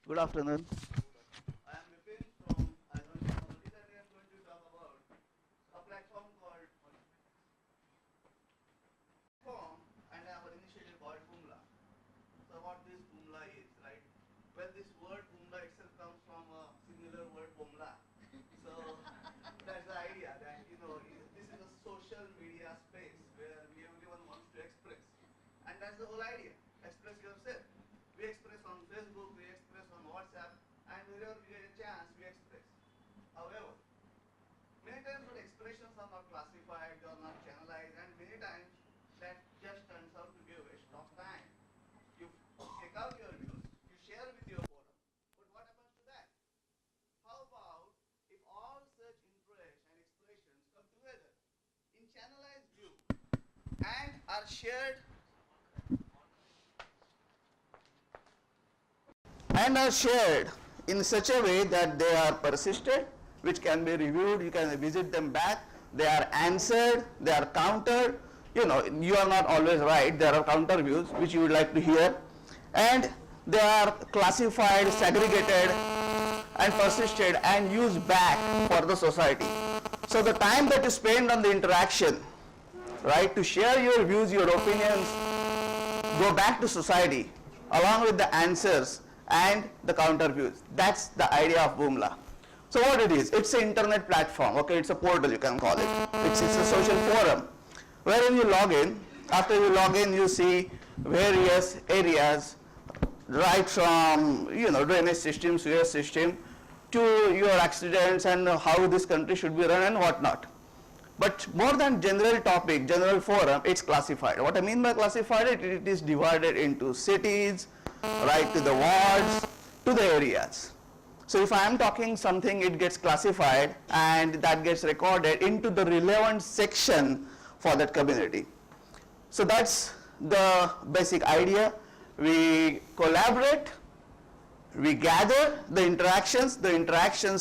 Good afternoon. I am Vipin from Azon Technologies, and we are going to talk about a platform called Form and our initiative called Boomla. So what this Boomla is, right? Well, this word Boomla itself comes from a similar word Boomla. So that's the idea that this is a social media space where everyone wants to express, and that's the whole idea. Express yourself. We express on Facebook, we express on WhatsApp, and wherever we get a chance, we express. However, many times what expressions are not classified, they are not channelized, and many times that just turns out to be a waste of time. You take out your views, you share with your forum, but what happens to that? How about if all such interests and expressions come together in channelized view and are shared in such a way that they are persisted, which can be reviewed, you can visit them back, they are answered, they are countered. You are not always right, there are counter views which you would like to hear, and they are classified, segregated, and persisted and used back for the society. So the time that you spend on the interaction, right, to share your views, your opinions, go back to society along with the answers and the counter views. That's the idea of Boomla. So what it is, it's an internet platform, okay, it's a portal you can call it. It's a social forum wherein you log in. After you log in, you see various areas, right from drainage system, sewage system, to your accidents and how this country should be run and whatnot. But more than general topic, general forum, it's classified. What I mean by classified, it is divided into cities, right, to the wards, to the areas. So if I am talking something, it gets classified and that gets recorded into the relevant section for that community. So that's the basic idea. We collaborate, we gather the interactions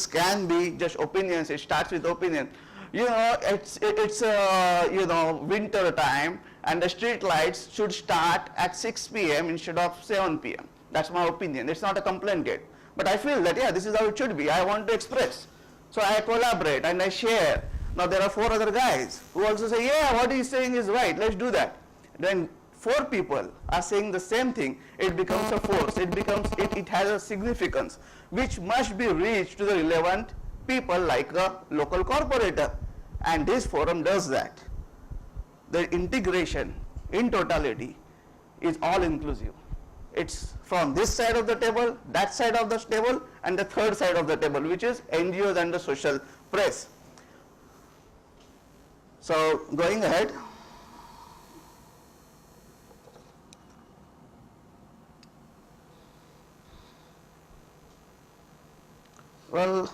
can be just opinions. It starts with opinion. It's winter time, and the street lights should start at 6 p.m. instead of 7 p.m. That's my opinion. It's not a complaint yet, but I feel that this is how it should be. I want to express, so I collaborate and I share. Now there are 4 other guys who also say, what he's saying is right, let's do that. Then 4 people are saying the same thing. It becomes a force. It has a significance which must be reached to the relevant people like a local corporator, and this forum does that. The integration in totality is all inclusive. It's from this side of the table, that side of the table, and the third side of the table, which is NGOs and the social press. So going ahead, well,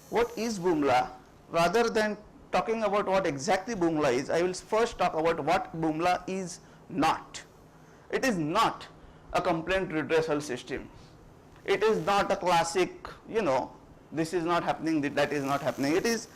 what is Boomla? Rather than talking about what exactly Boomla is, I will first talk about what Boomla is not. It is not a complaint redressal system. It is not a classic, this is not happening, that is not happening. It is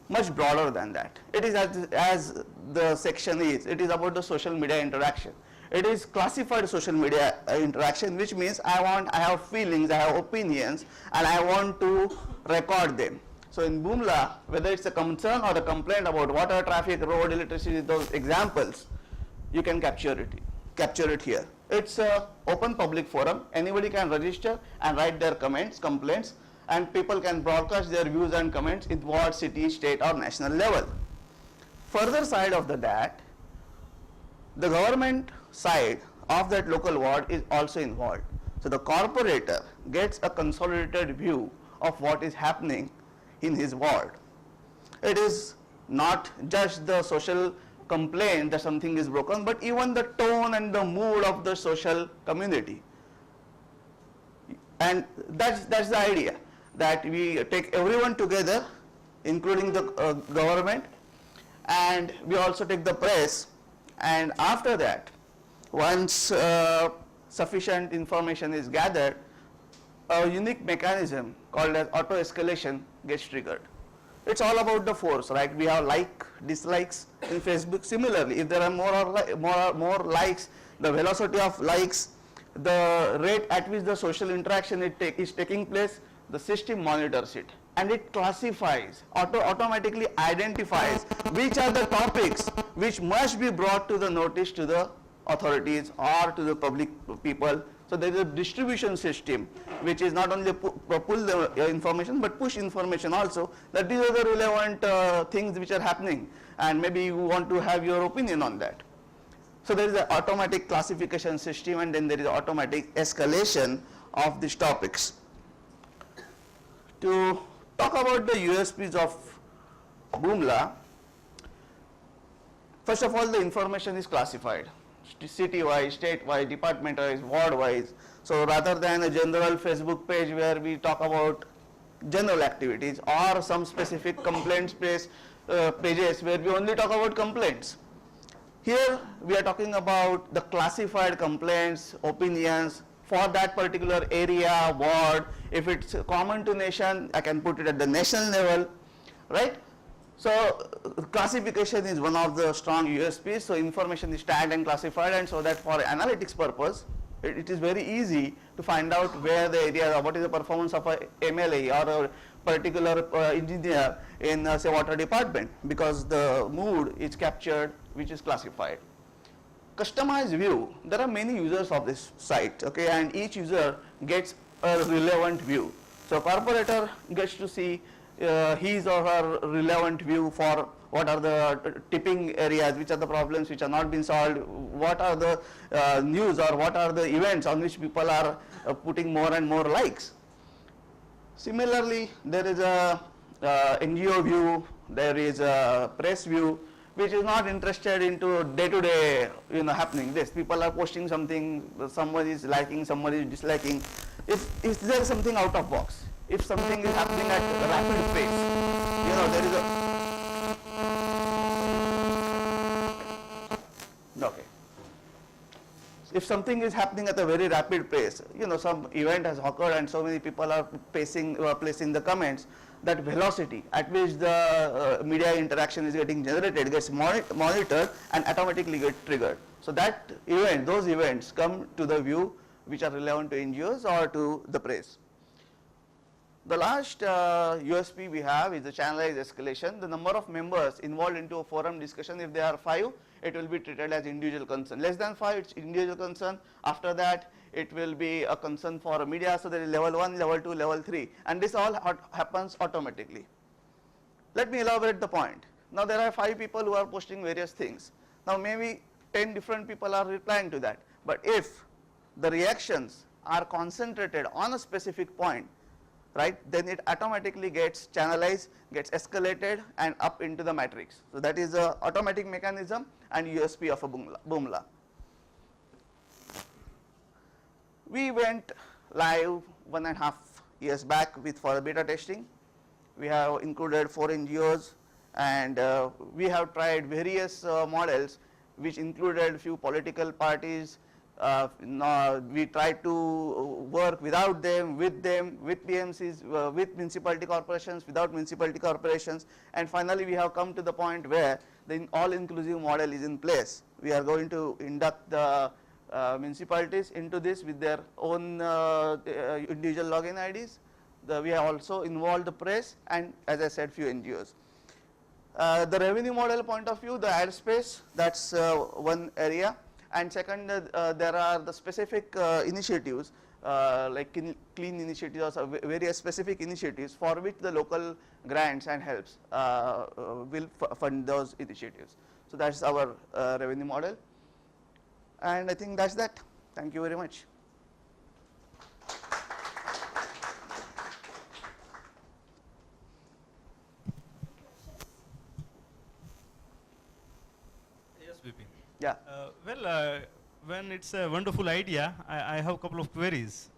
much broader than that. It is as the section is, it is about the social media interaction. It is classified social media interaction, which means I have feelings, I have opinions, and I want to record them. So in Boomla, whether it's a concern or a complaint about water, traffic, road, electricity, those examples, you can capture it here. It's an open public forum. Anybody can register and write their comments, complaints, and people can broadcast their views and comments in ward, city, state, or national level. Further side of that, the government side of that local ward is also involved. So the corporator gets a consolidated view of what is happening in his ward. It is not just the social complaint that something is broken, but even the tone and the mood of the social community. And that's the idea, that we take everyone together, including the government, and we also take the press, and after that, once sufficient information is gathered, a unique mechanism called as auto escalation gets triggered. It's all about the force, right? We have like, dislikes in Facebook. Similarly, if there are more likes, the velocity of likes, the rate at which the social interaction is taking place, the system monitors it, and it classifies, automatically identifies which are the topics which must be brought to the notice to the authorities or to the public people. So there is a distribution system which is not only pull the information but push information also, that these are the relevant things which are happening, and maybe you want to have your opinion on that. So there is an automatic classification system, and then there is automatic escalation of these topics. To talk about the USPs of Boomla, first of all, the information is classified city-wise, state-wise, department-wise, ward-wise. So rather than a general Facebook page where we talk about general activities, or some specific complaints pages where we only talk about complaints, here we are talking about the classified complaints, opinions for that particular area, ward. If it's common to nation, I can put it at the national level, right? So classification is one of the strong USPs. So information is tagged and classified, and so that for analytics purpose, it is very easy to find out where the area, what is the performance of a MLA or a particular engineer in say water department, because the mood is captured which is classified. Customized view, there are many users of this site, okay, and each user gets a relevant view. So corporator gets to see his or her relevant view for what are the tipping areas, which are the problems which are not being solved, what are the news or what are the events on which people are putting more and more likes. Similarly, there is a NGO view, there is a press view, which is not interested into day-to-day happening. This people are posting something, someone is liking, someone is disliking. If there is something out of box, if something is happening at a rapid pace, there is a okay. If something is happening at a very rapid pace, some event has occurred and so many people are placing the comments, that velocity at which the media interaction is getting generated gets monitored and automatically get triggered. So that event, those events come to the view which are relevant to NGOs or to the press. The last USP we have is the channelized escalation. The number of members involved into a forum discussion, if there are 5, it will be treated as individual concern. Less than 5, it's individual concern. After that, it will be a concern for a media. So there is level 1, level 2, level 3, and this all happens automatically. Let me elaborate the point. Now there are 5 people who are posting various things. Now maybe 10 different people are replying to that. But if the reactions are concentrated on a specific point, right, then it automatically gets channelized, gets escalated and up into the matrix. So that is a automatic mechanism and USP of a Boomla. We went live 1.5 years back for beta testing. We have included 4 NGOs, and we have tried various models which included few political parties. We tried to work without them, with PMCs, with municipality corporations, without municipality corporations, and finally we have come to the point where the all-inclusive model is in place. We are going to induct the municipalities into this with their own individual login IDs. We have also involved the press and, as I said, few NGOs. The revenue model point of view, the ad space, that's one area. And second, there are the specific initiatives like clean initiatives or various specific initiatives for which the local grants and helps will fund those initiatives. So that's our revenue model, and I think that's that. Thank you very much. Yes, Vipin. Yeah. When it's a wonderful idea, I have a couple of queries.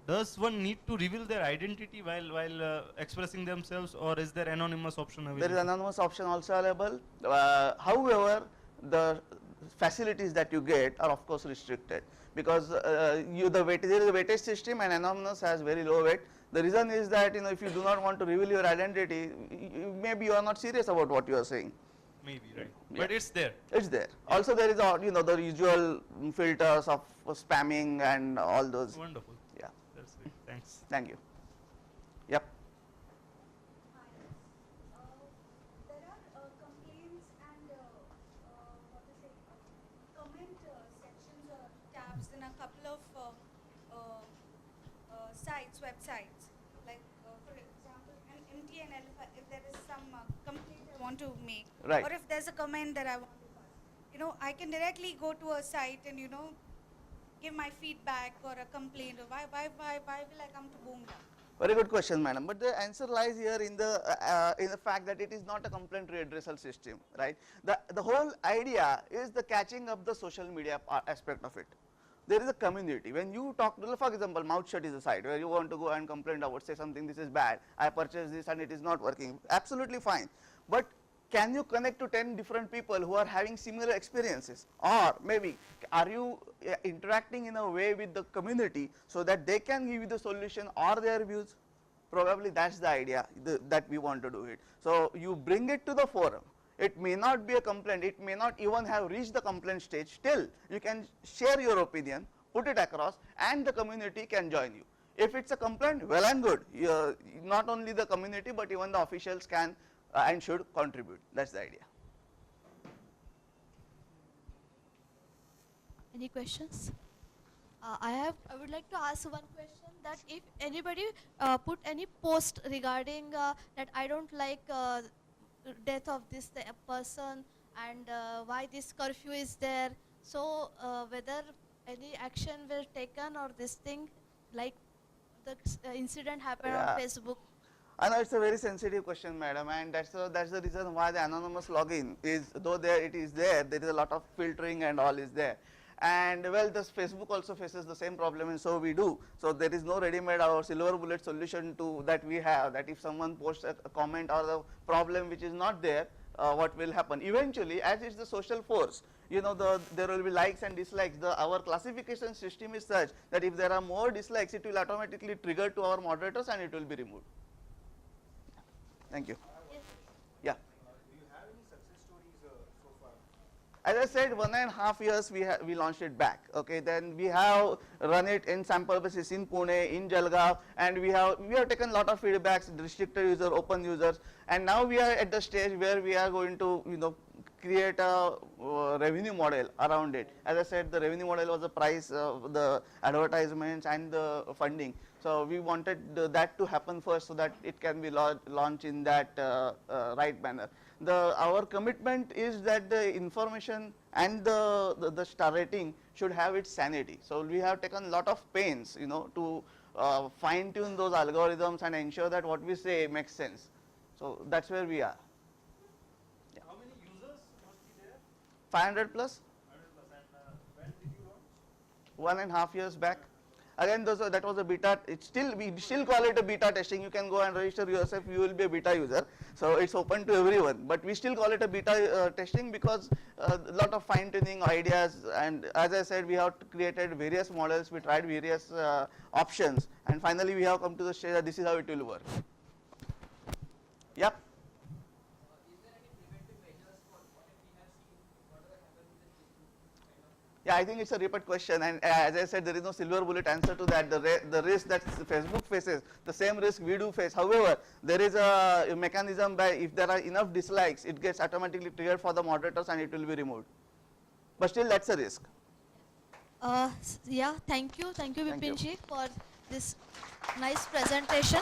Does one need to reveal their identity while expressing themselves, or is there anonymous option available? There is anonymous option also available. However, the facilities that you get are of course restricted, because there is a weightage system and anonymous has very low weight. The reason is that if you do not want to reveal your identity, maybe you are not serious about what you are saying. Maybe, right. Yeah. But it's there. It's there. Yeah. Also there is the usual filters of spamming and all those. Wonderful. Yeah. That's great. Thanks. Thank you. Yep. There are complaints and comment sections or tabs in a couple of websites. Like for example, an MTNL, if there is some complaint I want to make, Right. or if there's a comment that I want to pass, I can directly go to a site and give my feedback or a complaint. Or why will I come to Boomla? Very good question, madam. But the answer lies here in the fact that it is not a complaint redressal system, right? The whole idea is the catching up the social media aspect of it. There is a community. When you talk to, for example, Mouth Shut is a site where you want to go and complain about, say something, this is bad, I purchased this and it is not working. Absolutely fine. But can you connect to 10 different people who are having similar experiences? Or maybe are you interacting in a way with the community so that they can give you the solution or their views? Probably that's the idea that we want to do it. So you bring it to the forum. It may not be a complaint, it may not even have reached the complaint stage. Still, you can share your opinion, put it across, and the community can join you. If it's a complaint, well and good. Not only the community, but even the officials can and should contribute. That's the idea. Any questions? I would like to ask one question, that if anybody put any post regarding that I don't like death of this person and why this curfew is there, so whether any action were taken or this thing, like the incident happened on Facebook. I know it's a very sensitive question, madam, and that's the reason why the anonymous login is, though it is there is a lot of filtering and all is there. And well, this Facebook also faces the same problem, and so we do. So there is no ready-made or silver bullet solution to that we have, that if someone posts a comment or the problem which is not there, what will happen? Eventually, as it's the social force, there will be likes and dislikes. Our classification system is such that if there are more dislikes, it will automatically trigger to our moderators and it will be removed. Thank you. Yeah. Do you have any success stories so far? As I said, 1.5 years we launched it back. Okay, then we have run it in sample basis in Pune, in Jalgaon, and we have taken a lot of feedbacks, restricted user, open users, and now we are at the stage where we are going to create a revenue model around it. As I said, the revenue model was the price, the advertisements and the funding. So we wanted that to happen first so that it can be launched in that right manner. Our commitment is that the information and the star rating should have its sanity. So we have taken a lot of pains, to fine tune those algorithms and ensure that what we say makes sense. So that's where we are. Yeah. How many users must be there? 500 plus. 100 plus. And when did you launch? 1.5 years back. Again, that was a beta. We still call it a beta testing. You can go and register yourself. You will be a beta user. So it's open to everyone. But we still call it a beta testing because a lot of fine tuning ideas. And as I said, we have created various models. We tried various options, and finally we have come to the stage that this is how it will work. Yep. Yeah, I think it's a repeat question, and as I said, there is no silver bullet answer to that. The risk that Facebook faces, the same risk we do face. However, there is a mechanism by if there are enough dislikes, it gets automatically triggered for the moderators and it will be removed. But still, that's a risk. Yeah, thank you Thank you. Vipinji, for this nice presentation.